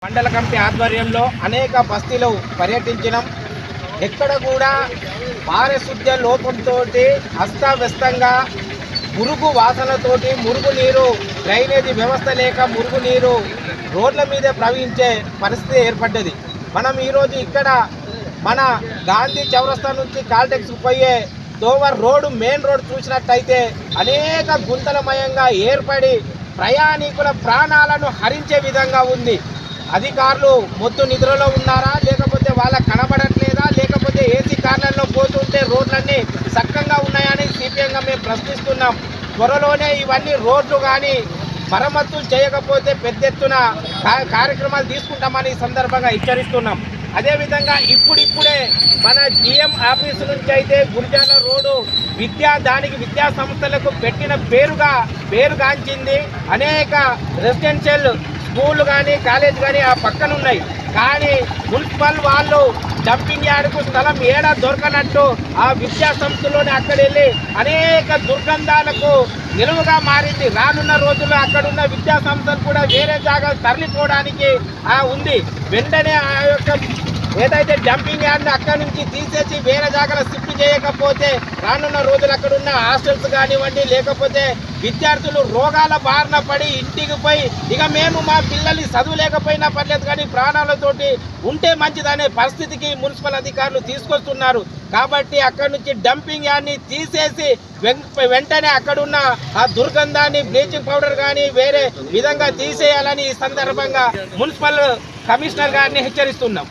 మండల కమిటీ ఆధ్వర్యంలో అనేక బస్తీలు పర్యటించినాం. ఎక్కడ కూడా పారిశుద్ధ్య లోపంతో అస్తవ్యస్తంగా మురుగు వాసనతోటి మురుగునీరు డ్రైనేజీ వ్యవస్థ లేక మురుగునీరు రోడ్ల మీదే ప్రవహించే పరిస్థితి ఏర్పడ్డది. మనం ఈరోజు ఇక్కడ మన గాంధీ చౌరస్తా నుంచి కాల్టెక్స్కు పోయే దోవర్ రోడ్డు మెయిన్ రోడ్ చూసినట్టయితే అనేక గుంతలమయంగా ఏర్పడి ప్రయాణికుల ప్రాణాలను హరించే విధంగా ఉంది. అధికారులు మొత్తం నిద్రలో ఉన్నారా, లేకపోతే వాళ్ళకు కనబడట్లేదా, లేకపోతే ఏసీ కార్లలో పోతుంటే రోడ్లన్నీ చక్కగా ఉన్నాయని సిపిఎంగా మేము ప్రశ్నిస్తున్నాం. త్వరలోనే ఇవన్నీ రోడ్లు కానీ మరమ్మతులు చేయకపోతే పెద్ద ఎత్తున కార్యక్రమాలు తీసుకుంటామని ఈ సందర్భంగా హెచ్చరిస్తున్నాం. అదేవిధంగా ఇప్పుడిప్పుడే మన జిఎం ఆఫీసు నుంచి అయితే గురిజాల రోడ్డు దానికి విద్యా సంస్థలకు పెట్టిన పేరుగాంచింది. అనేక రెసిడెన్షియల్ స్కూళ్ళు కానీ కాలేజ్ కానీ ఆ పక్కన ఉన్నాయి. కానీ మున్సిపల్ వాళ్ళు డంపింగ్ యార్డుకు స్థలం ఏడా దొరకనట్టు ఆ విద్యా సంస్థలోనే అక్కడ వెళ్ళి అనేక దుర్గంధాలకు నిలువుగా మారింది. రానున్న రోజుల్లో అక్కడున్న విద్యా సంస్థలు కూడా వేరే జాగాలు తరలిపోవడానికి ఉంది. వెంటనే ఆ యొక్క ఏదైతే డంపింగ్ యార్డ్ని అక్కడి నుంచి తీసేసి వేరే జాగాలో షిఫ్ట్ చేయకపోతే రానున్న రోజులు అక్కడ ఉన్న హాస్టల్స్ కానివ్వండి, లేకపోతే విద్యార్థులు రోగాల బారిన పడి ఇంటికి పోయి ఇక మేము మా పిల్లల్ని చదువులేకపోయినా పర్లేదు కానీ ప్రాణాలతోటి ఉంటే మంచిదనే పరిస్థితికి మున్సిపల్ అధికారులు తీసుకొస్తున్నారు. కాబట్టి అక్కడి నుంచి డంపింగ్ యార్డ్ని తీసేసి వెంటనే అక్కడున్న ఆ దుర్గంధాన్ని బ్లీచింగ్ పౌడర్ కానీ వేరే విధంగా తీసేయాలని ఈ సందర్భంగా మున్సిపల్ కమిషనర్ గారిని హెచ్చరిస్తున్నాం.